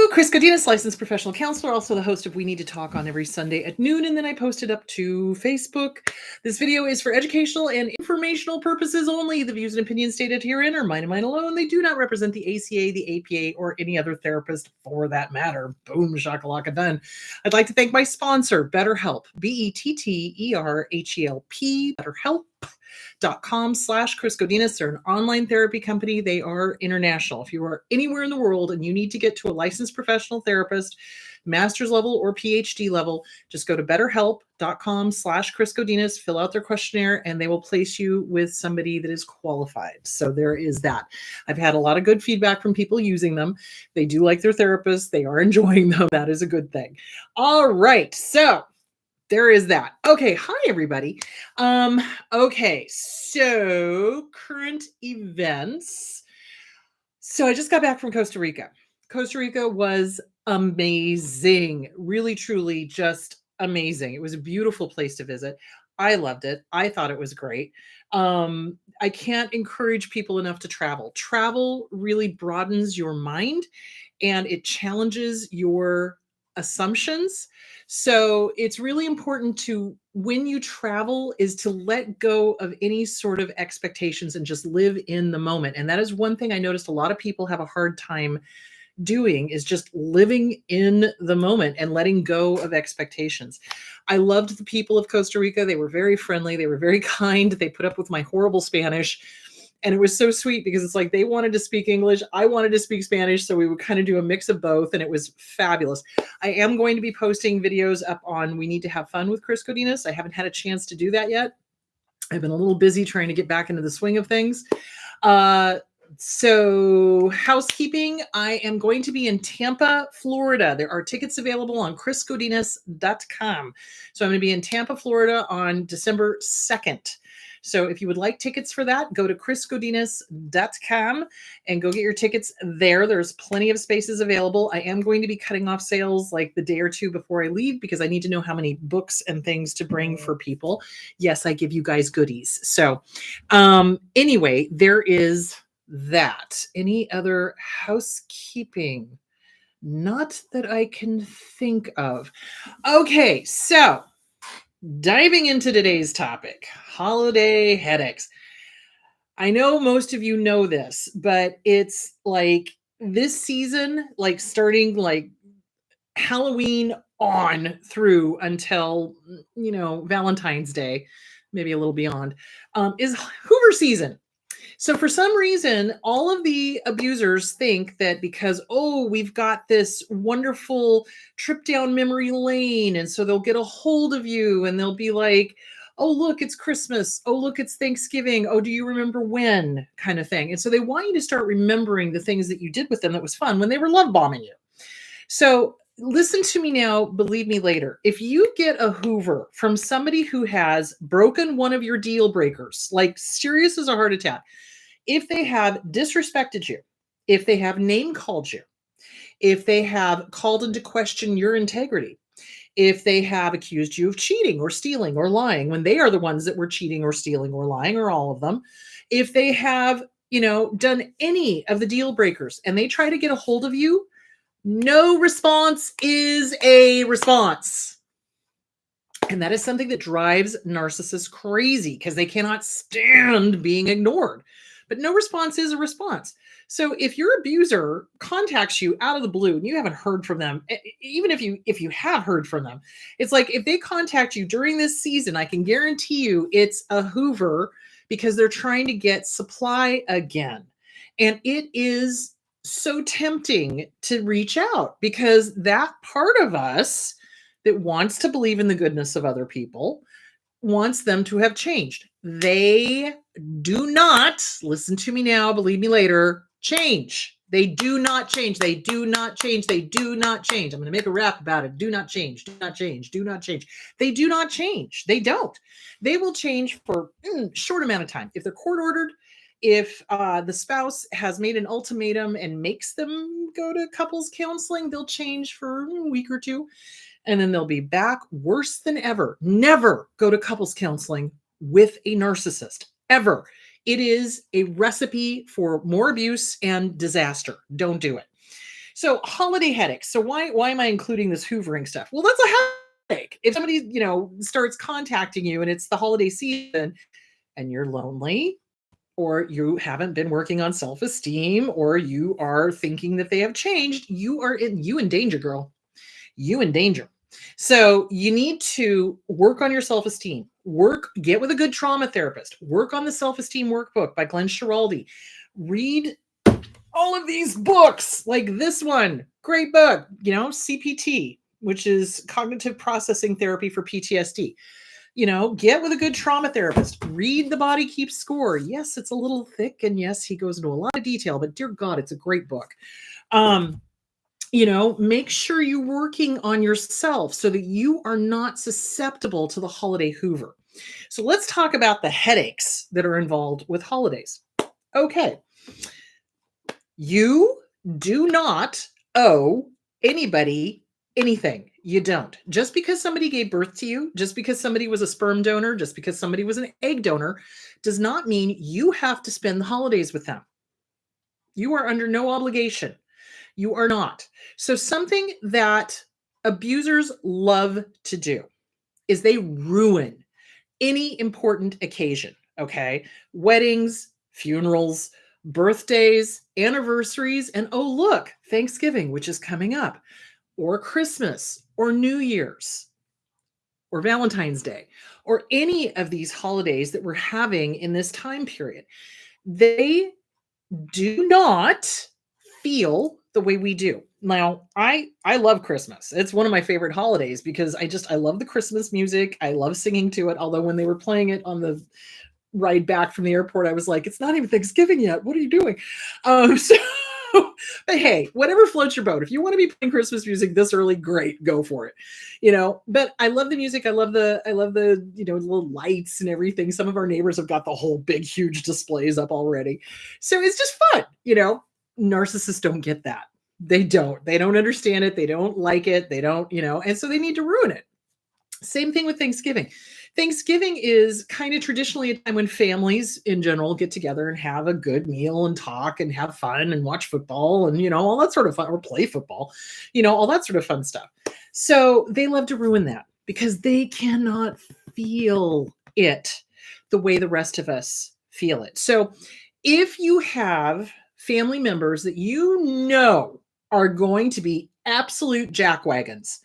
Chris Godinez, licensed professional counselor, also the host of We Need to Talk on every Sunday at noon, and then I post it up to Facebook. This video is for educational and informational purposes only. The views and opinions stated herein are mine and mine alone. They do not represent the ACA, the APA, or any other therapist for that matter. Boom, shakalaka done. I'd like to thank my sponsor, BetterHelp, BetterHelp, BetterHelp.com/Chris Godinez. They're an online therapy company. They are international. If you are anywhere in the world and you need to get to a licensed professional therapist, master's level or PhD level, just go to betterhelp.com/Chris Godinez, fill out their questionnaire, and they will place you with somebody that is qualified. So there is that. I've had a lot of good feedback from people using them. They do like their therapist. They are enjoying them. That is a good thing. All right. So there is that. Okay. Hi, everybody. Okay. So current events. So I just got back from Costa Rica. Costa Rica was amazing. Really, truly just amazing. It was a beautiful place to visit. I loved it. I thought it was great. I can't encourage people enough to travel. Travel really broadens your mind and it challenges your assumptions. So it's really important to, when you travel, is to let go of any sort of expectations and just live in the moment. And that is one thing I noticed a lot of people have a hard time doing, is just living in the moment and letting go of expectations. I loved the people of Costa Rica. They were very friendly. They were very kind. They put up with my horrible Spanish. And it was so sweet because it's like they wanted to speak English. I wanted to speak Spanish. So we would kind of do a mix of both. And it was fabulous. I am going to be posting videos up on We Need to Have Fun with Chris Godinez. I haven't had a chance to do that yet. I've been a little busy trying to get back into the swing of things. So housekeeping, I am going to be in Tampa, Florida. There are tickets available on chrisgodinez.com. So I'm going to be in Tampa, Florida on December 2nd. So if you would like tickets for that, go to chrisgodinez.com and go get your tickets there. There's plenty of spaces available. I am going to be cutting off sales like the day or two before I leave because I need to know how many books and things to bring for people. Yes, I give you guys goodies. So anyway, there is that. Any other housekeeping? Not that I can think of. Okay, so diving into today's topic, holiday headaches. I know most of you know this, but it's like this season, like starting like Halloween on through until, Valentine's Day, maybe a little beyond, is Hoover season. So for some reason, all of the abusers think that because, we've got this wonderful trip down memory lane. And so they'll get a hold of you and they'll be like, oh, look, it's Christmas. Oh, look, it's Thanksgiving. Oh, do you remember when? Kind of thing. And so they want you to start remembering the things that you did with them that was fun when they were love bombing you. So listen to me now, believe me later. If you get a Hoover from somebody who has broken one of your deal breakers, like serious as a heart attack, if they have disrespected you, if they have name called you, if they have called into question your integrity, if they have accused you of cheating or stealing or lying when they are the ones that were cheating or stealing or lying, or all of them, if they have, done any of the deal breakers and they try to get a hold of you, no response is a response. And that is something that drives narcissists crazy because they cannot stand being ignored. But no response is a response. So if your abuser contacts you out of the blue and you haven't heard from them, even if you have heard from them, it's like if they contact you during this season, I can guarantee you it's a Hoover because they're trying to get supply again. And it is so tempting to reach out because that part of us that wants to believe in the goodness of other people wants them to have changed. They do not, listen to me now, believe me later, change. They do not change. They do not change. They do not change. I'm going to make a rap about it. Do not change. Do not change. Do not change. They do not change. They don't. They will change for a short amount of time. If they're court ordered, if the spouse has made an ultimatum and makes them go to couples counseling, they'll change for a week or two. And then they'll be back worse than ever. Never go to couples counseling with a narcissist, ever. It is a recipe for more abuse and disaster. Don't do it. So holiday headaches. So why am I including this hoovering stuff? Well, that's a headache. If somebody, starts contacting you and it's the holiday season and you're lonely, or you haven't been working on self-esteem, or you are thinking that they have changed, you in danger, girl. You in danger. So you need to work on your self-esteem. Get with a good trauma therapist. Work on the self-esteem workbook by Glenn Schiraldi. Read all of these books, like this one, great book, CPT, which is cognitive processing therapy for PTSD. Get with a good trauma therapist. Read The Body Keeps Score. Yes, it's a little thick, and yes, he goes into a lot of detail, but dear God, it's a great book. Make sure you're working on yourself so that you are not susceptible to the holiday hoover. So let's talk about the headaches that are involved with holidays. Okay. You do not owe anybody anything. You don't. Just because somebody gave birth to you, just because somebody was a sperm donor, just because somebody was an egg donor, does not mean you have to spend the holidays with them. You are under no obligation. You are not. So something that abusers love to do is they ruin any important occasion, okay? Weddings, funerals, birthdays, anniversaries, and oh, look, Thanksgiving, which is coming up, or Christmas, or New Year's, or Valentine's Day, or any of these holidays that we're having in this time period. They do not feel the way we do. Now, I love Christmas. It's one of my favorite holidays because I love the Christmas music. I love singing to it. Although when they were playing it on the ride back from the airport, I was like, it's not even Thanksgiving yet. What are you doing? But hey, whatever floats your boat. If you want to be playing Christmas music this early, great, go for it. But I love the music. I love the little lights and everything. Some of our neighbors have got the whole big, huge displays up already. So it's just fun. Narcissists don't get that. They don't understand it. They don't like it. They don't, and so they need to ruin it. Same thing with Thanksgiving. Thanksgiving is kind of traditionally a time when families in general get together and have a good meal and talk and have fun and watch football and, all that sort of fun, or play football, all that sort of fun stuff. So they love to ruin that because they cannot feel it the way the rest of us feel it. So if you have family members that are going to be absolute jackwagons,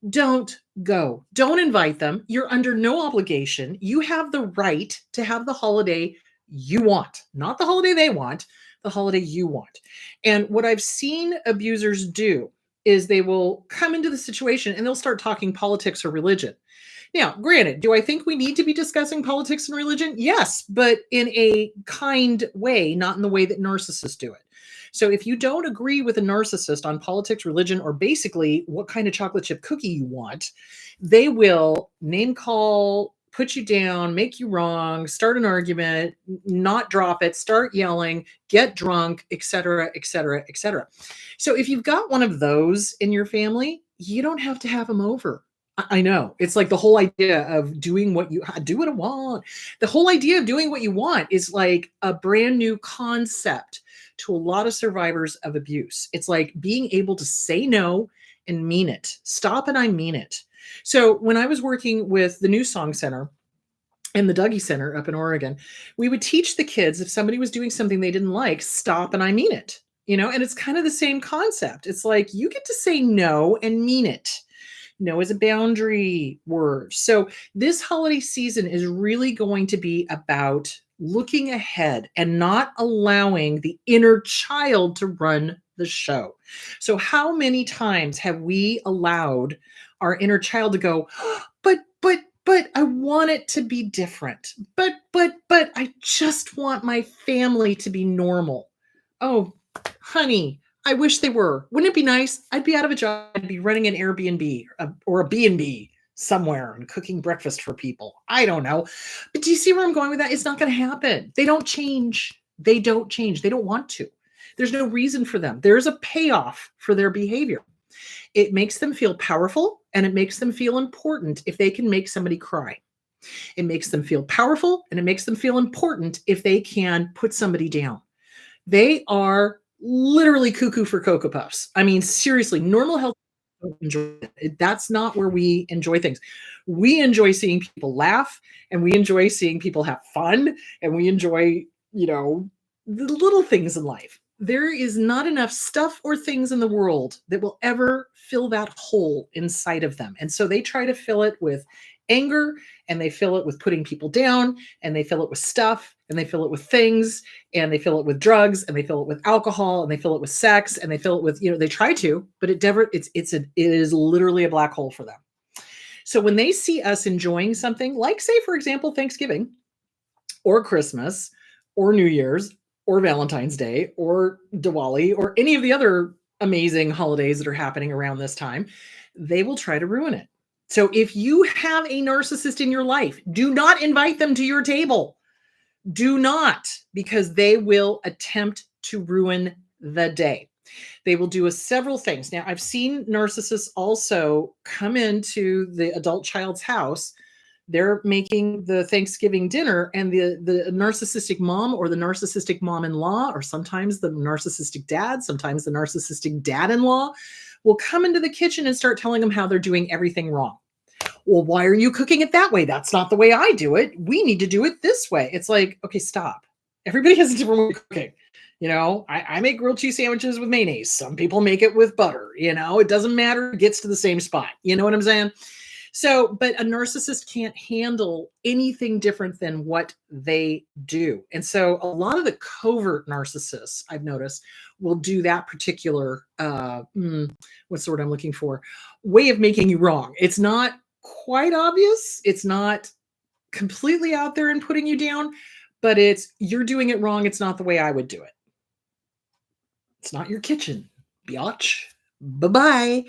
don't go. Don't invite them. You're under no obligation. You have the right to have the holiday you want, not the holiday they want, the holiday you want. And what I've seen abusers do is they will come into the situation and they'll start talking politics or religion. Now, granted, do I think we need to be discussing politics and religion? Yes, but in a kind way, not in the way that narcissists do it. So if you don't agree with a narcissist on politics, religion, or basically what kind of chocolate chip cookie you want, they will name call, put you down, make you wrong, start an argument, not drop it, start yelling, get drunk, etc., etc., etc. So if you've got one of those in your family, you don't have to have them over. I know. It's like the whole idea of doing what you do what I want. The whole idea of doing what you want is like a brand new concept to a lot of survivors of abuse. It's like being able to say no and mean it. Stop and I mean it. So when I was working with the New Song Center and the Dougie Center up in Oregon, we would teach the kids if somebody was doing something they didn't like, stop and I mean it. And it's kind of the same concept. It's like you get to say no and mean it. No is a boundary word. So this holiday season is really going to be about looking ahead and not allowing the inner child to run the show. So how many times have we allowed our inner child to go, but I want it to be different. But I just want my family to be normal. Oh, honey, I wish they were. Wouldn't it be nice? I'd be out of a job. I'd be running an Airbnb or a B&B somewhere and cooking breakfast for people. I don't know. But do you see where I'm going with that? It's not going to happen. They don't change. They don't change. They don't want to. There's no reason for them. There's a payoff for their behavior. It makes them feel powerful and it makes them feel important if they can make somebody cry. It makes them feel powerful and it makes them feel important if they can put somebody down. They are literally cuckoo for Cocoa Puffs. I mean, seriously, normal health don't enjoy it. That's not where we enjoy things. We enjoy seeing people laugh, and we enjoy seeing people have fun, and we enjoy, you know, the little things in life. There is not enough stuff or things in the world that will ever fill that hole inside of them. And so they try to fill it with anger, and they fill it with putting people down, and they fill it with stuff, and they fill it with things, and they fill it with drugs, and they fill it with alcohol, and they fill it with sex, and they fill it with, they try to, but it never, it is literally a black hole for them. So when they see us enjoying something like, say, for example, Thanksgiving or Christmas or New Year's or Valentine's Day or Diwali or any of the other amazing holidays that are happening around this time, they will try to ruin it. So if you have a narcissist in your life, do not invite them to your table. Do not, because they will attempt to ruin the day. They will do several things. Now, I've seen narcissists also come into the adult child's house. They're making the Thanksgiving dinner, and the narcissistic mom or the narcissistic mom-in-law, or sometimes the narcissistic dad, sometimes the narcissistic dad-in-law, will come into the kitchen and start telling them how they're doing everything wrong. Well, why are you cooking it that way? That's not the way I do it. We need to do it this way. It's like, okay, stop. Everybody has a different way of cooking. I make grilled cheese sandwiches with mayonnaise. Some people make it with butter. It doesn't matter. It gets to the same spot. You know what I'm saying? So, but a narcissist can't handle anything different than what they do. And so a lot of the covert narcissists, I've noticed, will do that particular, what's the word I'm looking for, way of making you wrong. It's not quite obvious. It's not completely out there and putting you down, but you're doing it wrong. It's not the way I would do it. It's not your kitchen, biatch. Bye-bye.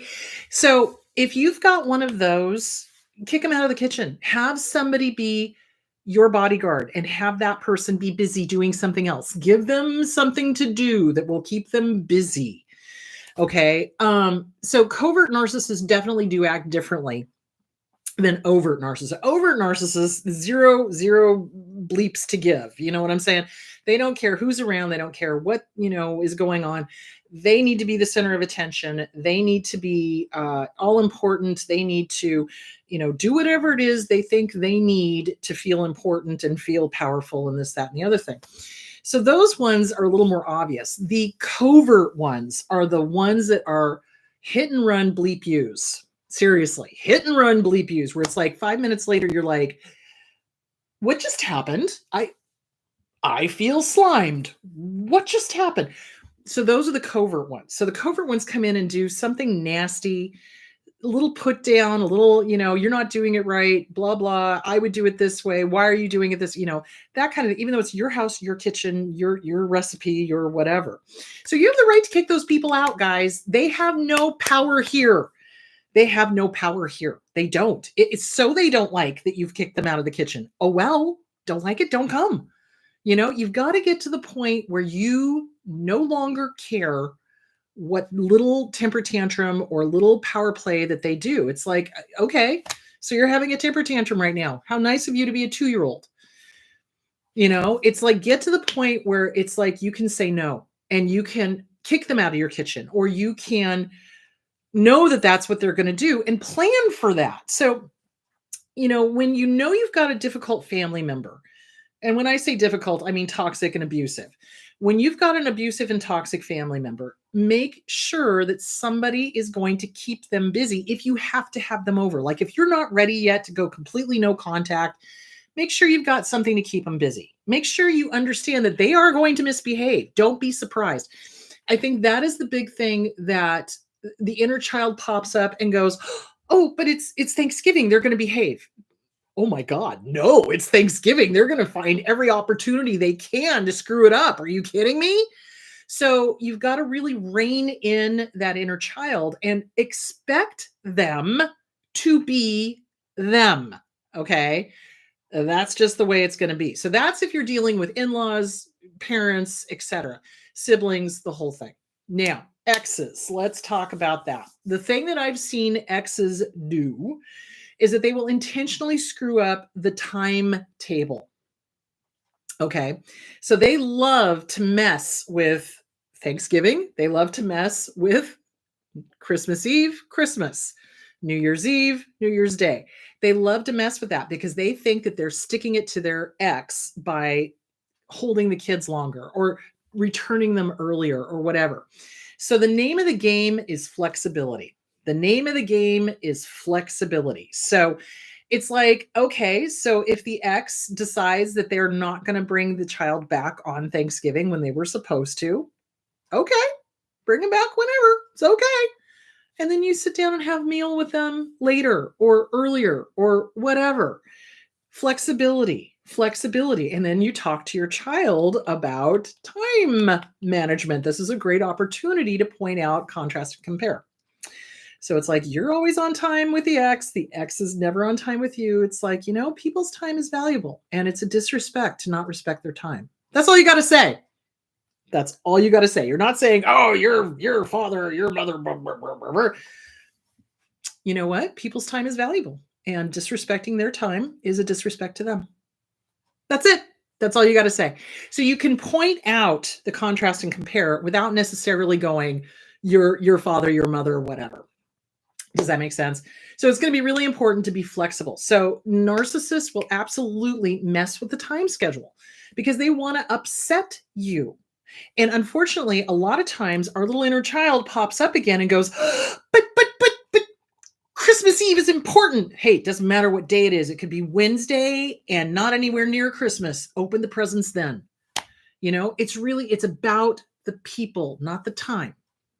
So if you've got one of those, kick them out of the kitchen. Have somebody be your bodyguard and have that person be busy doing something else. Give them something to do that will keep them busy. Okay. So covert narcissists definitely do act differently than overt narcissists. Overt narcissists, zero bleeps to give. You know what I'm saying? They don't care who's around. They don't care what, is going on. They need to be the center of attention. They need to be all important. They need to, do whatever it is they think they need to feel important and feel powerful and this, that, and the other thing. So those ones are a little more obvious. The covert ones are the ones that are hit and run bleep use. Seriously, hit and run bleep use, where it's like 5 minutes later, you're like, what just happened? I feel slimed. What just happened? So those are the covert ones. So the covert ones come in and do something nasty, a little put down, a little, you're not doing it right, blah, blah. I would do it this way. Why are you doing it this? That kind of, even though it's your house, your kitchen, your recipe, your whatever. So you have the right to kick those people out, guys. They have no power here. They have no power here. They don't. It's so they don't like that you've kicked them out of the kitchen. Oh, well, don't like it, don't come. You've got to get to the point where you no longer care what little temper tantrum or little power play that they do. It's like, okay, so you're having a temper tantrum right now. How nice of you to be a 2-year-old. It's like, get to the point where it's like you can say no and you can kick them out of your kitchen, or you can know that that's what they're going to do and plan for that. So, when you've got a difficult family member, and when I say difficult, I mean toxic and abusive. When you've got an abusive and toxic family member, make sure that somebody is going to keep them busy if you have to have them over. Like if you're not ready yet to go completely no contact, make sure you've got something to keep them busy. Make sure you understand that they are going to misbehave. Don't be surprised. I think that is the big thing, that the inner child pops up and goes, oh, but it's Thanksgiving. They're going to behave. Oh my God, no, it's Thanksgiving. They're going to find every opportunity they can to screw it up. Are you kidding me? So you've got to really rein in that inner child and expect them to be them. Okay. That's just the way it's going to be. So that's if you're dealing with in-laws, parents, etc., siblings, the whole thing. Now, exes, let's talk about that. The thing that I've seen exes do is that they will intentionally screw up the timetable. Okay. So they love to mess with Thanksgiving, they love to mess with Christmas Eve, Christmas, New Year's Eve, New Year's Day. They love to mess with that because they think that they're sticking it to their ex by holding the kids longer or returning them earlier or whatever. So the name of the game is flexibility. The name of the game is flexibility. So it's like, okay, so if the ex decides that they're not going to bring the child back on Thanksgiving when they were supposed to, okay, bring them back whenever. It's okay. And then you sit down and have a meal with them later or earlier or whatever. Flexibility. And then you talk to your child about time management. This is a great opportunity to point out, contrast, and compare. So it's like you're always on time with the ex is never on time with you. It's like, people's time is valuable and it's a disrespect to not respect their time. That's all you got to say. That's all you got to say. You're not saying, oh, your father, your mother, blah, blah, blah, blah, blah. You know what? People's time is valuable, and disrespecting their time is a disrespect to them. That's it. That's all you got to say. So you can point out the contrast and compare without necessarily going, your father, your mother, whatever. Does that make sense? So it's going to be really important to be flexible. So narcissists will absolutely mess with the time schedule because they want to upset you. And unfortunately, a lot of times our little inner child pops up again and goes, but Christmas Eve is important. Hey, it doesn't matter what day it is. It could be Wednesday and not anywhere near Christmas. Open the presents then. It's about the people, not the time.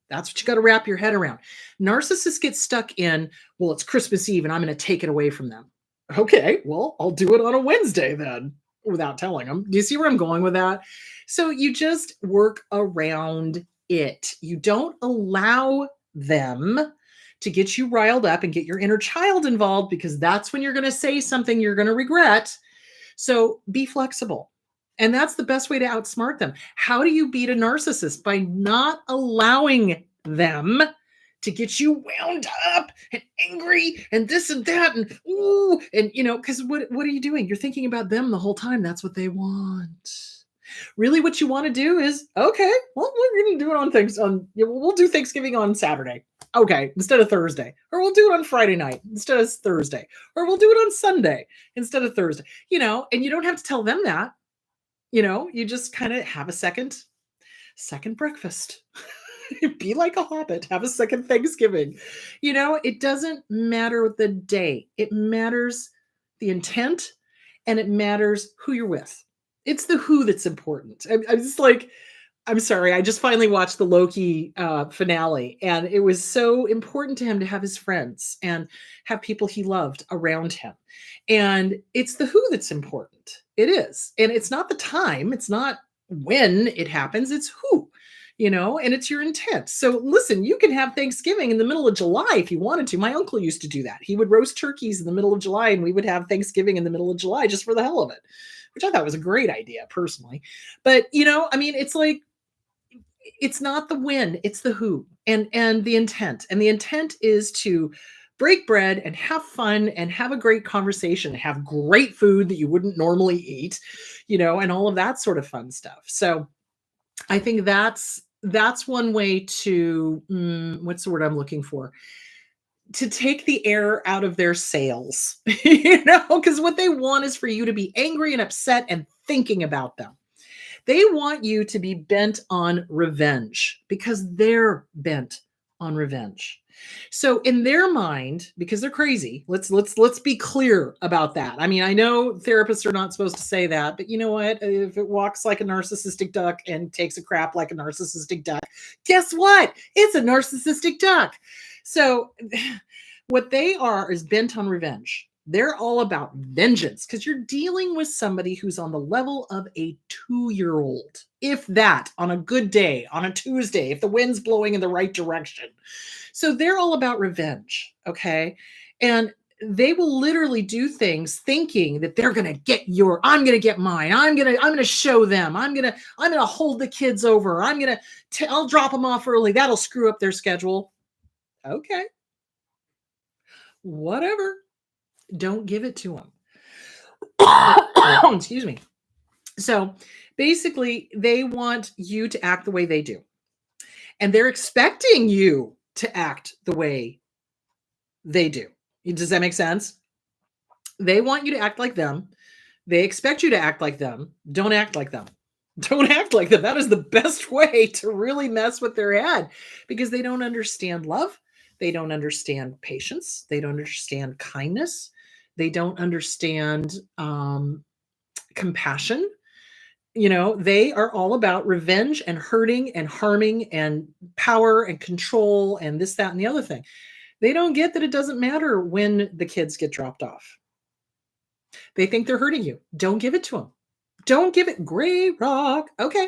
That's what you got to wrap your head around. Narcissists get stuck in, well, it's Christmas Eve and I'm going to take it away from them. Okay, well, I'll do it on a Wednesday then without telling them. Do you see where I'm going with that? So you just work around it. You don't allow them to get you riled up and get your inner child involved because that's when you're going to say something you're going to regret. So be flexible. And that's the best way to outsmart them. How do you beat a narcissist? By not allowing them to get you wound up and angry and this and that and ooh, and because what are you doing? You're thinking about them the whole time. That's what they want. Really, what you want to do is, okay, well, we're going to do it we'll do Thanksgiving on Saturday. Okay, instead of Thursday. Or we'll do it on Friday night instead of Thursday. Or we'll do it on Sunday instead of Thursday. And you don't have to tell them that. You just kind of have a second breakfast. Be like a hobbit. Have a second Thanksgiving. It doesn't matter the day. It matters the intent and it matters who you're with. It's the who that's important. I'm just like, I'm sorry. I just finally watched the Loki finale, and it was so important to him to have his friends and have people he loved around him. And it's the who that's important. It is. And it's not the time. It's not when it happens. It's who, and it's your intent. So listen, you can have Thanksgiving in the middle of July if you wanted to. My uncle used to do that. He would roast turkeys in the middle of July, and we would have Thanksgiving in the middle of July just for the hell of it, which I thought was a great idea personally. But, it's like, it's not the when, it's the who and the intent. And the intent is to break bread and have fun and have a great conversation, have great food that you wouldn't normally eat, and all of that sort of fun stuff. So I think that's one way to, what's the word I'm looking for? To take the air out of their sails, because what they want is for you to be angry and upset and thinking about them. They want you to be bent on revenge because they're bent on revenge. So in their mind, because they're crazy, let's be clear about that. I mean, I know therapists are not supposed to say that, but you know what? If it walks like a narcissistic duck and takes a crap like a narcissistic duck, guess what? It's a narcissistic duck. So what they are is bent on revenge. They're all about vengeance because you're dealing with somebody who's on the level of a 2-year-old, if that, on a good day, on a Tuesday, if the wind's blowing in the right direction. So they're all about revenge, okay? And they will literally do things thinking that they're going to get I'm going to get mine. I'm going to show them. I'm going to hold the kids over. I'll drop them off early. That'll screw up their schedule. Okay. Whatever. Don't give it to them. Excuse me. So basically, they want you to act the way they do. and they're expecting you to act the way they do. Does that make sense? They want you to act like them. They expect you to act like them. Don't act like them. Don't act like them. That is the best way to really mess with their head, because they don't understand love. They don't understand patience. They don't understand kindness. They don't understand compassion. They are all about revenge and hurting and harming and power and control and this, that, and the other thing. They don't get that it doesn't matter when the kids get dropped off. They think they're hurting you. Don't give it to them. Don't give it. Gray Rock. Okay.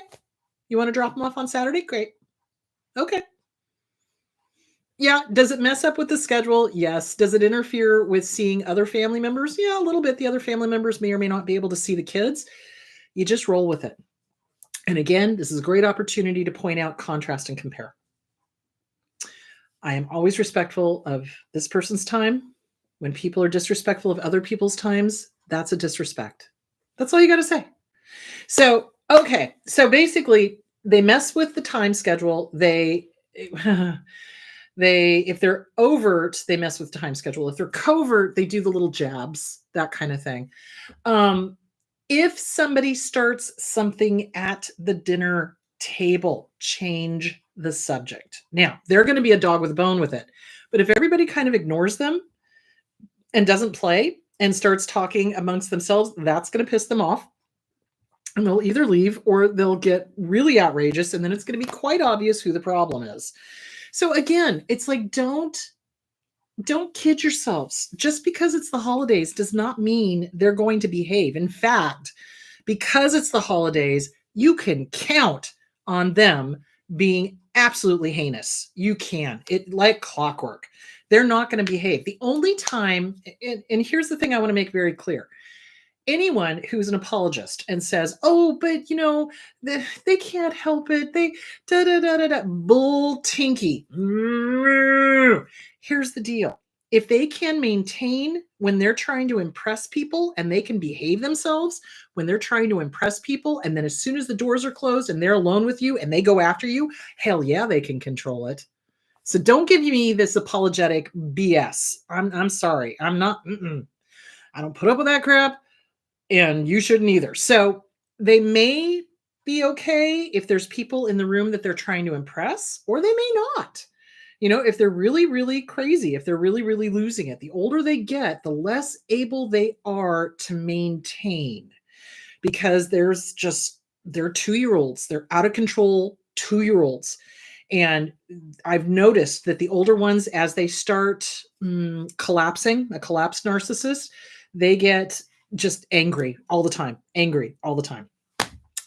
You want to drop them off on Saturday? Great. Okay. Yeah. Does it mess up with the schedule? Yes. Does it interfere with seeing other family members? Yeah, a little bit. The other family members may or may not be able to see the kids. You just roll with it. And again, this is a great opportunity to point out, contrast, and compare. I am always respectful of this person's time. When people are disrespectful of other people's times, that's a disrespect. That's all you got to say. So, okay. So basically, they mess with the time schedule. If they're overt, they mess with time schedule. If they're covert, they do the little jabs, that kind of thing. If somebody starts something at the dinner table, change the subject. Now, they're going to be a dog with a bone with it. But if everybody kind of ignores them and doesn't play and starts talking amongst themselves, that's going to piss them off. And they'll either leave or they'll get really outrageous, and then it's going to be quite obvious who the problem is. So again, it's like, don't kid yourselves. Just because it's the holidays does not mean they're going to behave. In fact, because it's the holidays, you can count on them being absolutely heinous. You can. It like clockwork. They're not going to behave. The only time, and here's the thing I want to make very clear. Anyone who's an apologist and says, oh, but they can't help it. They bull tinky. Here's the deal. If they can maintain when they're trying to impress people, and they can behave themselves when they're trying to impress people, and then as soon as the doors are closed and they're alone with you and they go after you, hell yeah, they can control it. So don't give me this apologetic BS. I'm sorry. I'm not. I don't put up with that crap. And you shouldn't either. So they may be okay if there's people in the room that they're trying to impress, or they may not. If they're really, really crazy, if they're really, really losing it, the older they get, the less able they are to maintain, because they're 2-year-olds. They're out of control 2-year-olds. And I've noticed that the older ones, as they start collapsing, a collapsed narcissist, they get just angry all the time.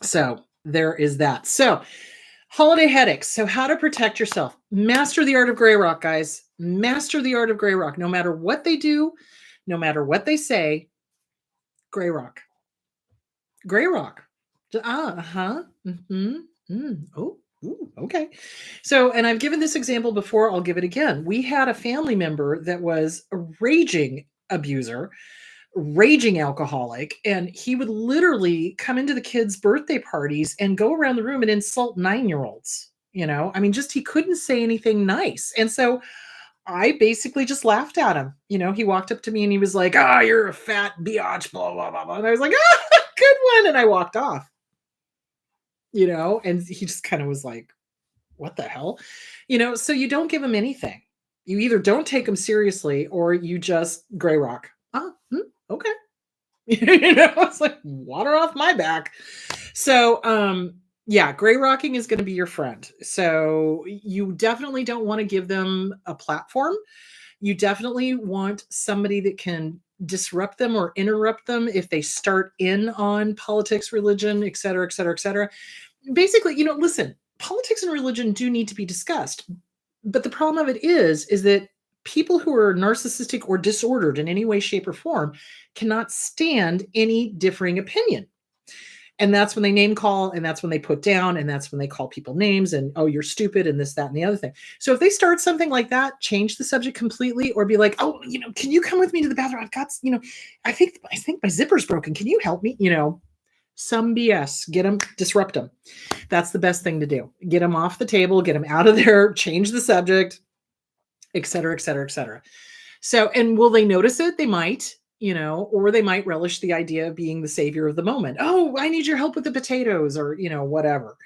So there is that. So holiday headaches. So how to protect yourself. Master the art of Gray Rock, guys. Master the art of Gray Rock. No matter what they do, no matter what they say, Gray Rock. Gray Rock. Oh, ooh, okay. So, and I've given this example before. I'll give it again. We had a family member that was a raging abuser, raging alcoholic, and he would literally come into the kids' birthday parties and go around the room and insult 9-year-olds. He couldn't say anything nice. And so I basically just laughed at him. He walked up to me and he was like, you're a fat biatch, blah, blah, blah, blah. And I was like, good one. And I walked off, and he just kind of was like, what the hell? So you don't give him anything. You either don't take him seriously or you just Gray Rock. Okay. It's like water off my back. So, yeah, Gray Rocking is going to be your friend. So you definitely don't want to give them a platform. You definitely want somebody that can disrupt them or interrupt them if they start in on politics, religion, et cetera, et cetera, et cetera. Basically, listen, politics and religion do need to be discussed. But the problem of it is that people who are narcissistic or disordered in any way, shape, or form cannot stand any differing opinion. And that's when they name call, and that's when they put down, and that's when they call people names and, oh, you're stupid, and this, that, and the other thing. So if they start something like that, change the subject completely, or be like, oh, can you come with me to the bathroom? I've got, I think my zipper's broken. Can you help me? Some BS. Get them, disrupt them. That's the best thing to do. Get them off the table, get them out of there, change the subject, et cetera, et cetera, et cetera. So, and will they notice it? They might, or they might relish the idea of being the savior of the moment. Oh, I need your help with the potatoes, or, whatever.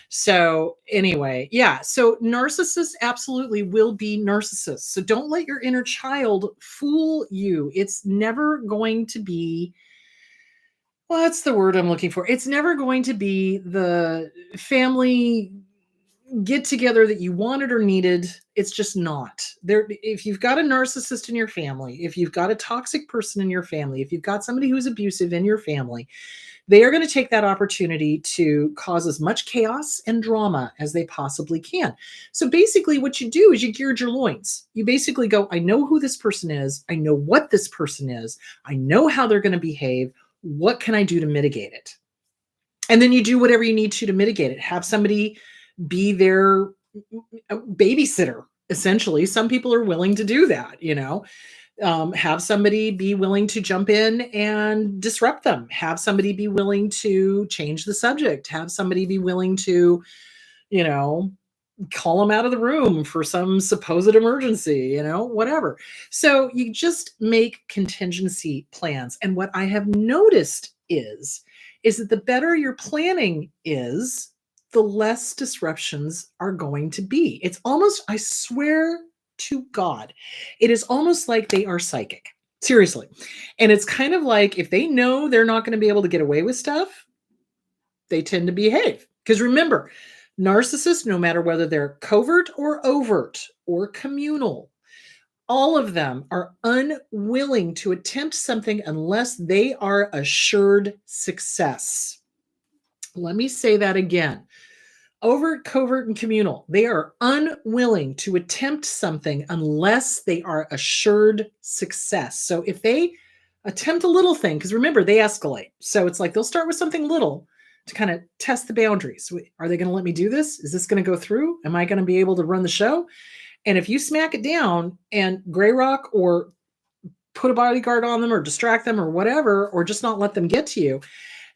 So anyway, yeah. So narcissists absolutely will be narcissists. So don't let your inner child fool you. It's never going to be, well, that's the word I'm looking for. It's never going to be the family get together that you wanted or needed. It's just not there. If you've got a narcissist in your family, if you've got a toxic person in your family, if you've got somebody who's abusive in your family, they are going to take that opportunity to cause as much chaos and drama as they possibly can. So basically what you do is you gird your loins. You basically go, I know who this person is. I know what this person is. I know how they're going to behave. What can I do to mitigate it? And then you do whatever you need to mitigate it. Have somebody be their babysitter, essentially. Some people are willing to do that, have somebody be willing to jump in and disrupt them. Have somebody be willing to change the subject. Have somebody be willing to, call them out of the room for some supposed emergency, whatever. So you just make contingency plans. And what I have noticed is that the better your planning is, the less disruptions are going to be. It's almost, I swear to God, it is almost like they are psychic. Seriously. And it's kind of like if they know they're not going to be able to get away with stuff, they tend to behave. Because remember, narcissists, no matter whether they're covert or overt or communal, all of them are unwilling to attempt something unless they are assured success. Let me say that again. Overt, covert, and communal, they are unwilling to attempt something unless they are assured success. So if they attempt a little thing, because remember, they escalate. So it's like they'll start with something little to kind of test the boundaries. Are they going to let me do this? Is this going to go through? Am I going to be able to run the show? And if you smack it down and gray rock or put a bodyguard on them or distract them or whatever, or just not let them get to you,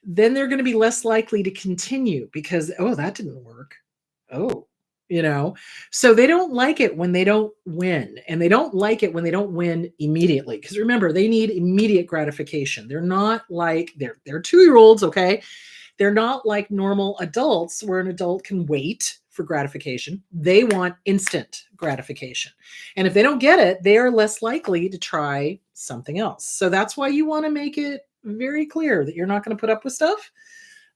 then they're going to be less likely to continue because, oh, that didn't work. Oh, so they don't like it when they don't win, and they don't like it when they don't win immediately. Because remember, they need immediate gratification. They're not like they're 2-year-olds. Okay. They're not like normal adults where an adult can wait for gratification. They want instant gratification. And if they don't get it, they are less likely to try something else. So that's why you want to make it very clear that you're not going to put up with stuff,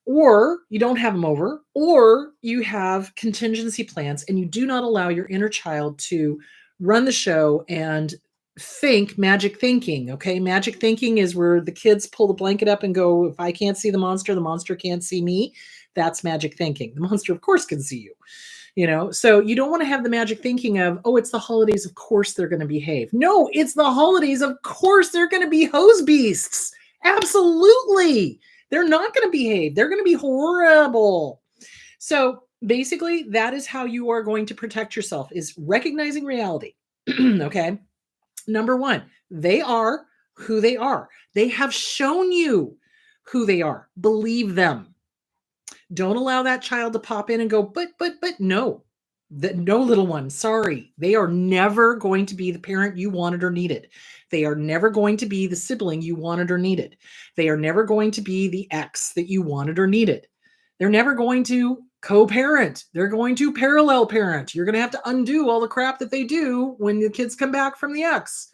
or you don't have them over, or you have contingency plans and you do not allow your inner child to run the show and think magic thinking. Okay. Magic thinking is where the kids pull the blanket up and go, if I can't see the monster can't see me. That's magic thinking. The monster, of course, can see you. So you don't want to have the magic thinking of, oh, it's the holidays, of course they're going to behave. No, it's the holidays, of course they're going to be hose beasts. Absolutely. They're not going to behave. They're going to be horrible. So basically, that is how you are going to protect yourself, is recognizing reality. Okay. Number one, they are who they are. They have shown you who they are. Believe them. Don't allow that child to pop in and go, but no. No, little one, sorry. They are never going to be the parent you wanted or needed. They are never going to be the sibling you wanted or needed. They are never going to be the ex that you wanted or needed. They're never going to co-parent. They're going to parallel parent. You're going to have to undo all the crap that they do when the kids come back from the ex.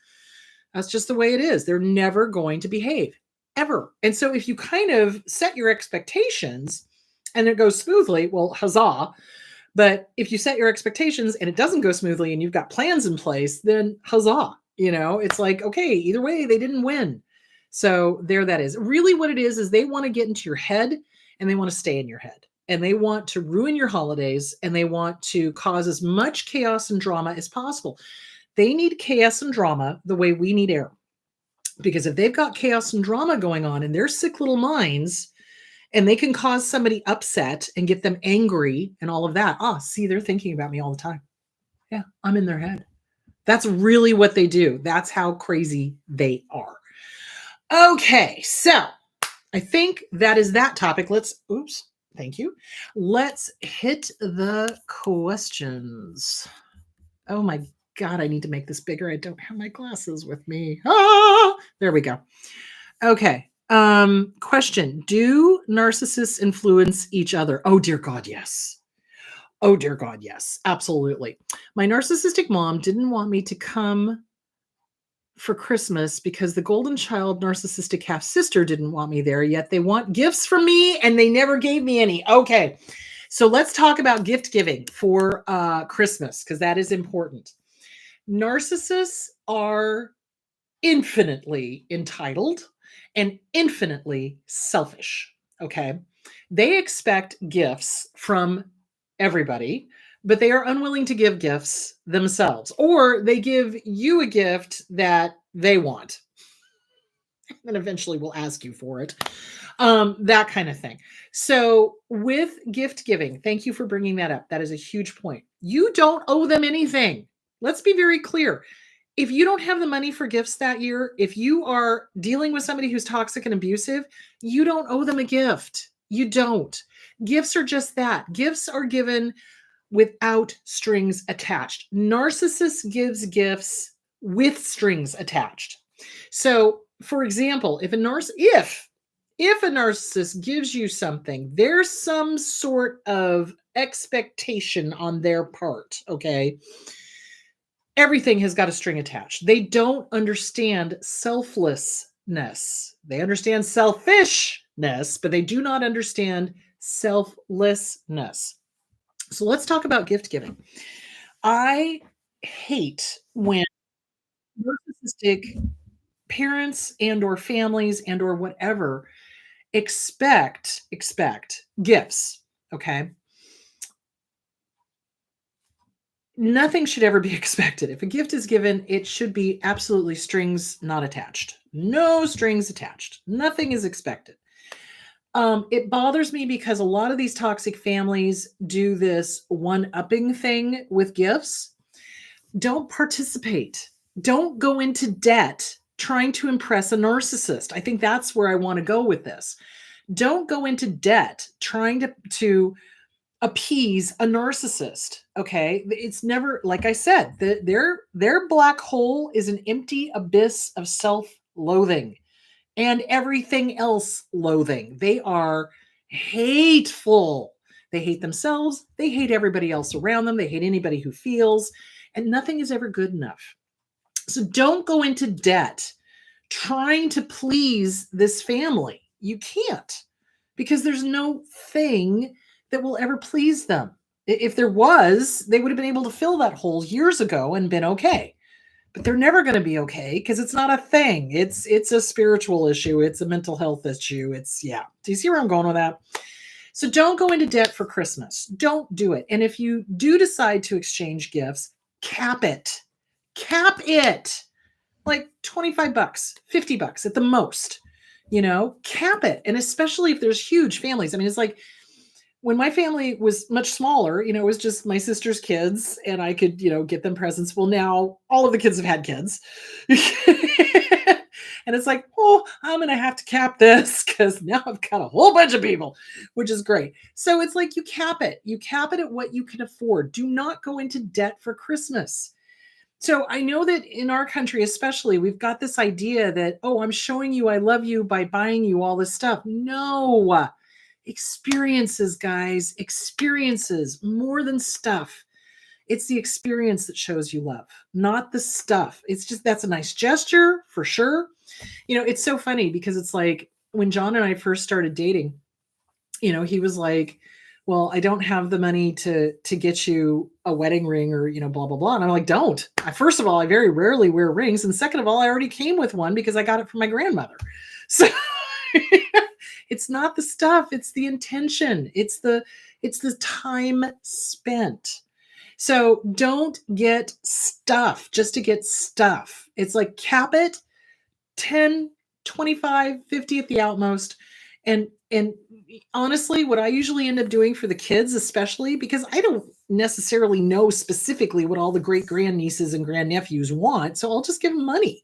That's just the way it is. They're never going to behave, ever. And so if you kind of set your expectations and it goes smoothly, well, huzzah. But if you set your expectations and it doesn't go smoothly and you've got plans in place, then huzzah. It's like, okay, either way, they didn't win. So there that is. Really what it is they want to get into your head and they want to stay in your head. And they want to ruin your holidays and they want to cause as much chaos and drama as possible. They need chaos and drama the way we need air. Because if they've got chaos and drama going on in their sick little minds, and they can cause somebody upset and get them angry and all of that. See, they're thinking about me all the time. Yeah, I'm in their head. That's really what they do. That's how crazy they are. Okay, so I think that is that topic. Oops, thank you. Let's hit the questions. Oh my God, I need to make this bigger. I don't have my glasses with me. Ah, there we go. Okay. Question. Do narcissists influence each other? Oh dear God, yes. Oh dear God, yes. Absolutely. My narcissistic mom didn't want me to come for Christmas because the golden child narcissistic half sister didn't want me there, yet they want gifts from me and they never gave me any. Okay. So let's talk about gift giving for Christmas because that is important. Narcissists are infinitely entitled and infinitely selfish. Okay. They expect gifts from everybody, but they are unwilling to give gifts themselves, or they give you a gift that they want and eventually will ask you for it. That kind of thing. So, with gift giving, thank you for bringing that up. That is a huge point. You don't owe them anything. Let's be very clear. If you don't have the money for gifts that year, if you are dealing with somebody who's toxic and abusive, you don't owe them a gift. You don't. Gifts are just that. Gifts are given without strings attached. Narcissist gives gifts with strings attached. So, for example, if a narcissist gives you something, there's some sort of expectation on their part, okay? Everything has got a string attached. They don't understand selflessness. They understand selfishness, but they do not understand selflessness. So let's talk about gift giving. I hate when narcissistic parents and or families and or whatever expect gifts, okay? Nothing should ever be expected. If a gift is given, it should be absolutely strings not attached. No strings attached. Nothing is expected. It bothers me because a lot of these toxic families do this one-upping thing with gifts. Don't participate. Don't go into debt trying to impress a narcissist. I think that's where I want to go with this. Don't go into debt trying to appease a narcissist. Okay. It's never, like I said, their black hole is an empty abyss of self-loathing and everything else loathing. They are hateful. They hate themselves. They hate everybody else around them. They hate anybody who feels, and nothing is ever good enough. So don't go into debt trying to please this family. You can't, because there's no thing that will ever please them. If there was, they would have been able to fill that hole years ago and been okay. But they're never going to be okay because it's not a thing. It's a spiritual issue. It's a mental health issue. Yeah. Do you see where I'm going with that? So don't go into debt for Christmas. Don't do it. And if you do decide to exchange gifts, cap it. Cap it. Like 25 bucks, 50 bucks at the most. Cap it. And especially if there's huge families. I mean, it's like when my family was much smaller, it was just my sister's kids and I could, get them presents. Well, now all of the kids have had kids. And it's like, oh, I'm going to have to cap this because now I've got a whole bunch of people, which is great. So it's like you cap it. You cap it at what you can afford. Do not go into debt for Christmas. So I know that in our country, especially, we've got this idea that, oh, I'm showing you I love you by buying you all this stuff. No. Experiences, guys, experiences more than stuff. It's the experience that shows you love, not the stuff. It's just, that's a nice gesture for sure. It's so funny because it's like when John and I first started dating, he was like, well, I don't have the money to get you a wedding ring or, blah, blah, blah. And I'm like, don't. First of all, I very rarely wear rings. And second of all, I already came with one because I got it from my grandmother. So it's not the stuff, it's the intention. It's the time spent. So don't get stuff just to get stuff. It's like cap it 10, 25, 50 at the outmost. And honestly, what I usually end up doing for the kids, especially because I don't necessarily know specifically what all the great grandnieces and grandnephews want, so I'll just give them money.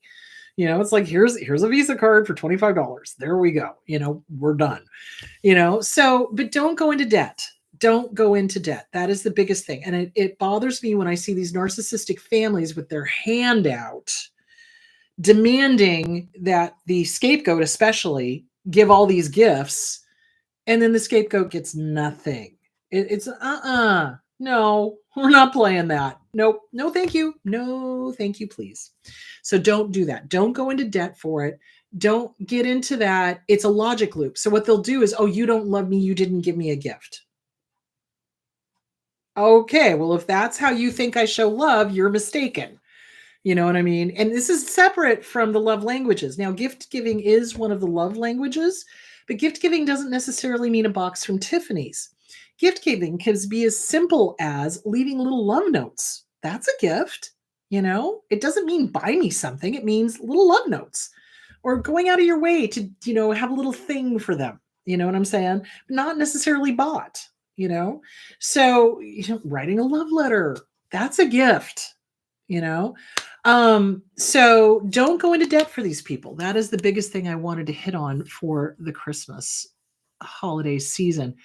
It's like here's a Visa card for $25. There we go. We're done. So but don't go into debt. Don't go into debt. That is the biggest thing. And it bothers me when I see these narcissistic families with their hand out demanding that the scapegoat especially give all these gifts, and then the scapegoat gets nothing. It's no, we're not playing that. Nope. No, thank you. No, thank you, please. So don't do that. Don't go into debt for it. Don't get into that. It's a logic loop. So what they'll do is, oh, you don't love me. You didn't give me a gift. Okay. Well, if that's how you think I show love, you're mistaken. You know what I mean? And this is separate from the love languages. Now, gift giving is one of the love languages, but gift giving doesn't necessarily mean a box from Tiffany's. Gift giving can be as simple as leaving little love notes. That's a gift. It doesn't mean buy me something. It means little love notes, or going out of your way to, have a little thing for them. You know what I'm saying? Not necessarily bought, So, writing a love letter, that's a gift, you know? So don't go into debt for these people. That is the biggest thing I wanted to hit on for the Christmas holiday season.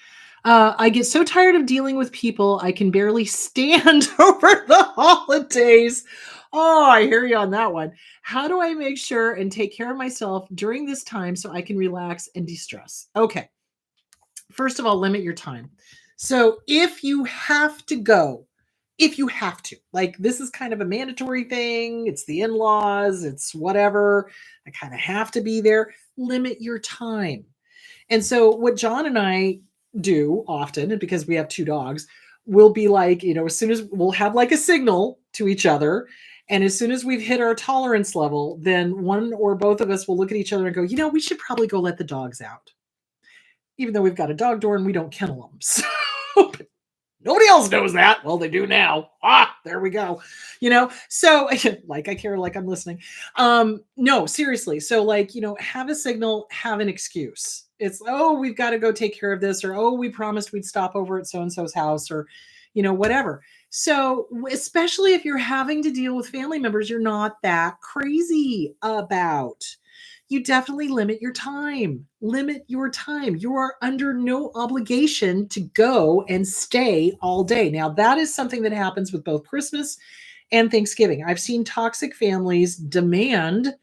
I get so tired of dealing with people I can barely stand over the holidays. Oh, I hear you on that one. How do I make sure and take care of myself during this time so I can relax and de-stress? Okay. First of all, limit your time. So if you have to go, like this is kind of a mandatory thing, it's the in-laws, it's whatever, I kind of have to be there, limit your time. And so what John and I do often, and because we have 2 dogs, we'll be like, as soon as we'll have like a signal to each other, and as soon as we've hit our tolerance level, then one or both of us will look at each other and go, we should probably go let the dogs out. Even though we've got a dog door and we don't kennel them. So nobody else knows that. Well, they do now. There we go. So like I care, like I'm listening. No, seriously. So have a signal, have an excuse. It's, oh, we've got to go take care of this, or, oh, we promised we'd stop over at so-and-so's house, or, whatever. So especially if you're having to deal with family members you're not that crazy about, you definitely limit your time. Limit your time. You are under no obligation to go and stay all day. Now, that is something that happens with both Christmas and Thanksgiving. I've seen toxic families demand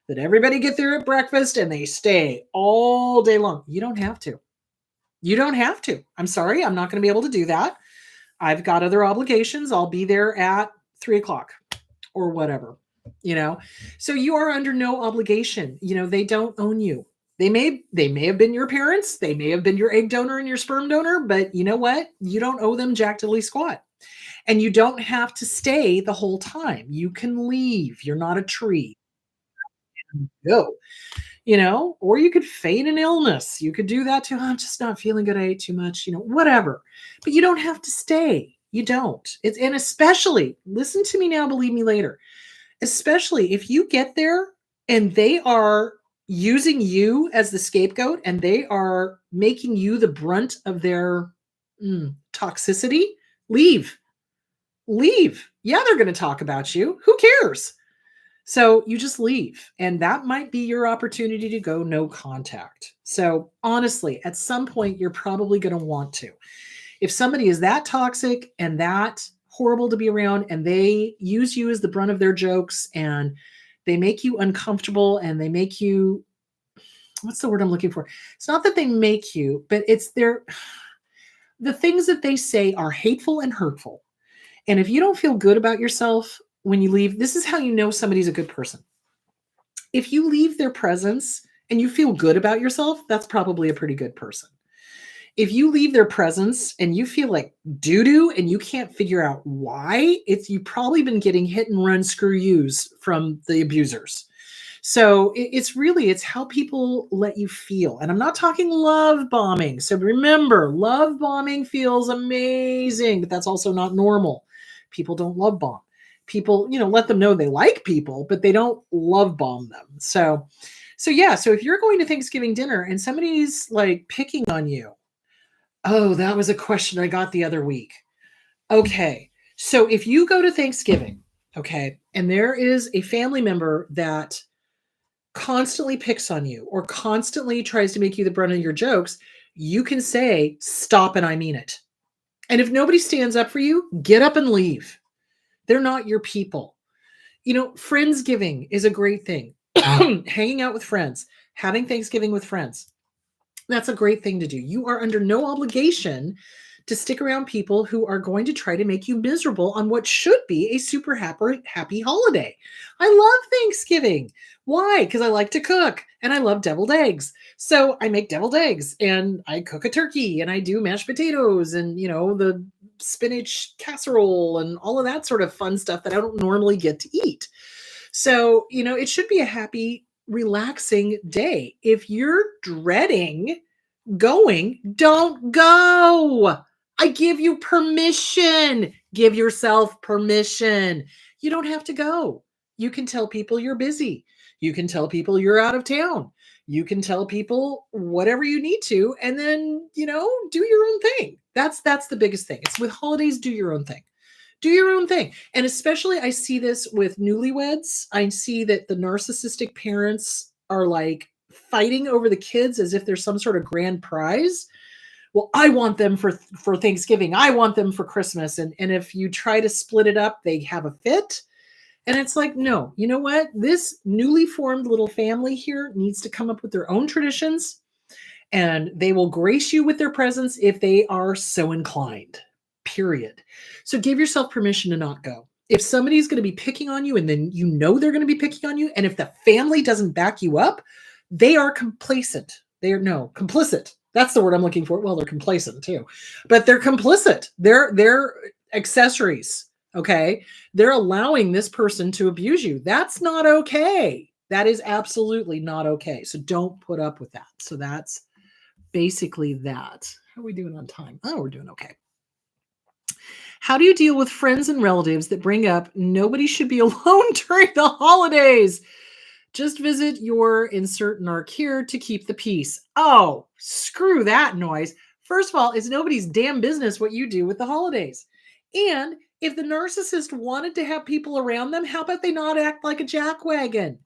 that everybody get there at breakfast and they stay all day long. You don't have to. You don't have to. I'm sorry. I'm not going to be able to do that. I've got other obligations. I'll be there at 3:00 or whatever. So you are under no obligation. They don't own you. They may have been your parents, they may have been your egg donor and your sperm donor, but you know what, you don't owe them jack diddly squat. And you don't have to stay the whole time. You can leave. You're not a tree. Go. Or you could feign an illness. You could do that too. I'm just not feeling good, I ate too much, whatever. But you don't have to stay. You don't. And especially, listen to me now, believe me later, especially if you get there and they are using you as the scapegoat and they are making you the brunt of their toxicity, leave. Yeah, they're going to talk about you. Who cares? So you just leave. And that might be your opportunity to go no contact. So honestly, at some point, you're probably going to want to. If somebody is that toxic and that horrible to be around and they use you as the brunt of their jokes and they make you uncomfortable and they make you, what's the word I'm looking for? It's not that they make you, but it's the things that they say are hateful and hurtful. And if you don't feel good about yourself when you leave, this is how you know somebody's a good person. If you leave their presence and you feel good about yourself, that's probably a pretty good person. If you leave their presence and you feel like doo-doo and you can't figure out why, you've probably been getting hit and run screw yous from the abusers. So it's how people let you feel. And I'm not talking love bombing. So remember, love bombing feels amazing, but that's also not normal. People don't love bomb. People, let them know they like people, but they don't love bomb them. So yeah. So if you're going to Thanksgiving dinner and somebody's like picking on you, oh, that was a question I got the other week. Okay. So if you go to Thanksgiving, okay, and there is a family member that constantly picks on you or constantly tries to make you the brunt of your jokes, you can say, stop and I mean it. And if nobody stands up for you, get up and leave. They're not your people. Friendsgiving is a great thing. Hanging out with friends, having Thanksgiving with friends. That's a great thing to do. You are under no obligation to stick around people who are going to try to make you miserable on what should be a super happy holiday. I love Thanksgiving. Why? Because I like to cook and I love deviled eggs. So I make deviled eggs and I cook a turkey and I do mashed potatoes and, the spinach casserole and all of that sort of fun stuff that I don't normally get to eat. So, it should be a happy, relaxing day. If you're dreading going, don't go. I give you permission. Give yourself permission. You don't have to go. You can tell people you're busy. You can tell people you're out of town. You can tell people whatever you need to, and then, do your own thing. That's the biggest thing. It's with holidays, do your own thing. Do your own thing. And especially I see this with newlyweds. I see that the narcissistic parents are like fighting over the kids as if there's some sort of grand prize. Well, I want them for Thanksgiving. I want them for Christmas. And if you try to split it up, they have a fit. And it's like, no, you know what? This newly formed little family here needs to come up with their own traditions, and they will grace you with their presence if they are so inclined. Period. So give yourself permission to not go. If somebody's going to be picking on you and then they're going to be picking on you, and if the family doesn't back you up, they are complacent. They are complicit. That's the word I'm looking for. Well, they're complacent too, but they're complicit. They're accessories. Okay. They're allowing this person to abuse you. That's not okay. That is absolutely not okay. So don't put up with that. So that's basically that. How are we doing on time? Oh, we're doing okay. How do you deal with friends and relatives that bring up nobody should be alone during the holidays? Just visit your insert narc here to keep the peace. Oh, screw that noise. First of all, it's nobody's damn business what you do with the holidays. And if the narcissist wanted to have people around them, how about they not act like a jackwagon?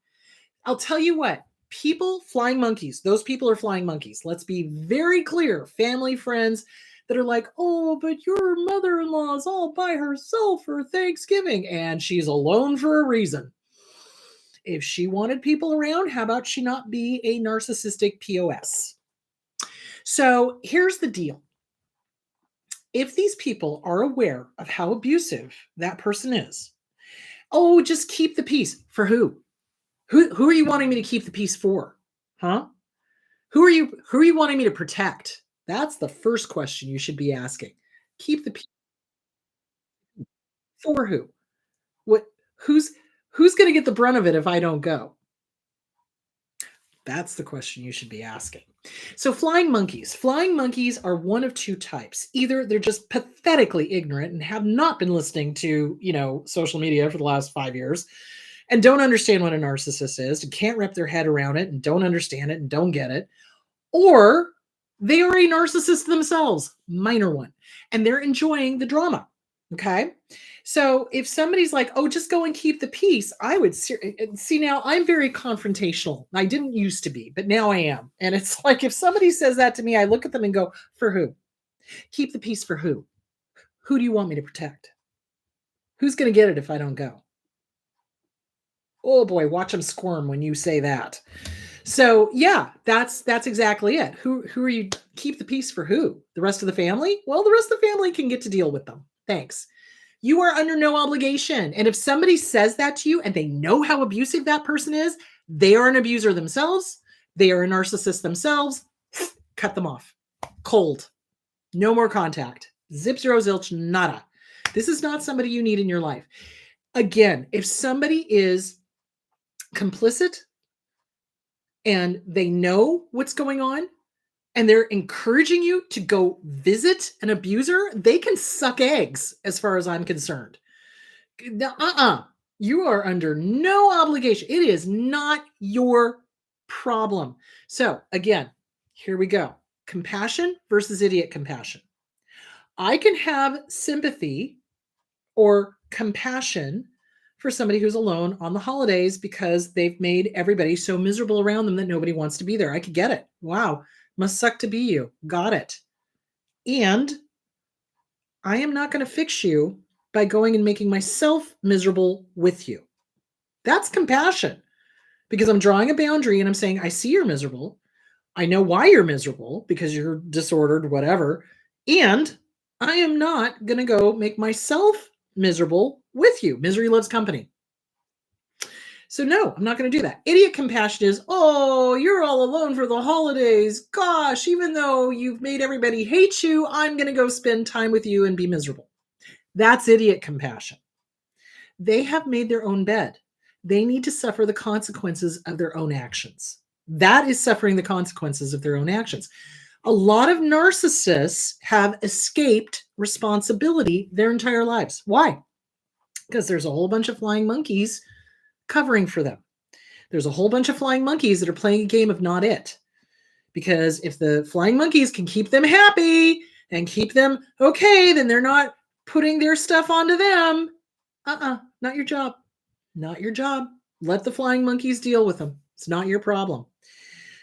I'll tell you what, people, flying monkeys, those people are flying monkeys. Let's be very clear. Family, friends that are like, oh, but your mother-in-law is all by herself for Thanksgiving and she's alone for a reason. If she wanted people around, how about she not be a narcissistic POS? So here's the deal. If these people are aware of how abusive that person is, oh, just keep the peace. For who? Who are you wanting me to keep the peace for? Huh? Who are you wanting me to protect? That's the first question you should be asking. Keep the peace for who? What who's going to get the brunt of it if I don't go? That's the question you should be asking. So flying monkeys are one of two types. Either they're just pathetically ignorant and have not been listening to, social media for the last 5 years and don't understand what a narcissist is and can't wrap their head around it and don't understand it and don't get it. Or they are a narcissist themselves, minor one, and they're enjoying the drama. Okay. So if somebody's like, oh, just go and keep the peace, I would see now I'm very confrontational. I didn't used to be, but now I am. And it's like, if somebody says that to me, I look at them and go, for who? Keep the peace for who? Who do you want me to protect? Who's going to get it if I don't go? Oh boy, watch them squirm when you say that. So yeah, that's exactly it. Who are you? Keep the peace for who? The rest of the family? Well, the rest of the family can get to deal with them. Thanks. You are under no obligation. And if somebody says that to you and they know how abusive that person is, they are an abuser themselves. They are a narcissist themselves. Cut them off. Cold. No more contact. Zip, zero, zilch, nada. This is not somebody you need in your life. Again, if somebody is complicit and they know what's going on and they're encouraging you to go visit an abuser, they can suck eggs as far as I'm concerned. You are under no obligation. It is not your problem. So again, here we go. Compassion versus idiot compassion. I can have sympathy or compassion for somebody who's alone on the holidays because they've made everybody so miserable around them that nobody wants to be there. I could get it. Wow. Must suck to be you. Got it. And I am not going to fix you by going and making myself miserable with you. That's compassion because I'm drawing a boundary and I'm saying, I see you're miserable. I know why you're miserable because you're disordered, whatever. And I am not going to go make myself miserable with you. Misery loves company. So no, I'm not going to do that. Idiot compassion is, oh, you're all alone for the holidays. Gosh, even though you've made everybody hate you, I'm going to go spend time with you and be miserable. That's idiot compassion. They have made their own bed. They need to suffer the consequences of their own actions. That is suffering the consequences of their own actions. A lot of narcissists have escaped responsibility their entire lives. Why? Because there's a whole bunch of flying monkeys covering for them. There's a whole bunch of flying monkeys that are playing a game of not it. Because if the flying monkeys can keep them happy and keep them okay, then they're not putting their stuff onto them. Not your job. Not your job. Let the flying monkeys deal with them. It's not your problem.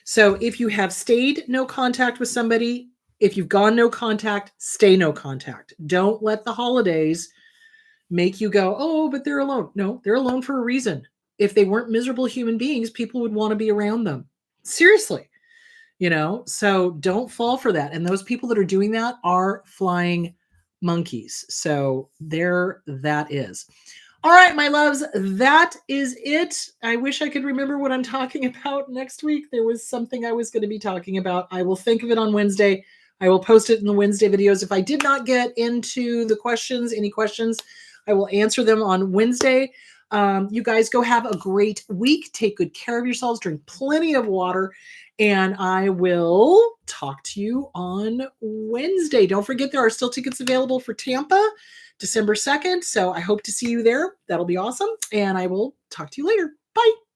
So if you have stayed no contact with somebody, if you've gone no contact, stay no contact. Don't let the holidays make you go, oh, but they're alone. No, they're alone for a reason. If they weren't miserable human beings, people would want to be around them. Seriously, so don't fall for that. And those people that are doing that are flying monkeys. So there that is. All right, my loves, that is it. I wish I could remember what I'm talking about next week. There was something I was going to be talking about. I will think of it on Wednesday. I will post it in the Wednesday videos. If I did not get into the questions, any questions, I will answer them on Wednesday. You guys go have a great week. Take good care of yourselves. Drink plenty of water. And I will talk to you on Wednesday. Don't forget, there are still tickets available for Tampa, December 2nd. So I hope to see you there. That'll be awesome. And I will talk to you later. Bye.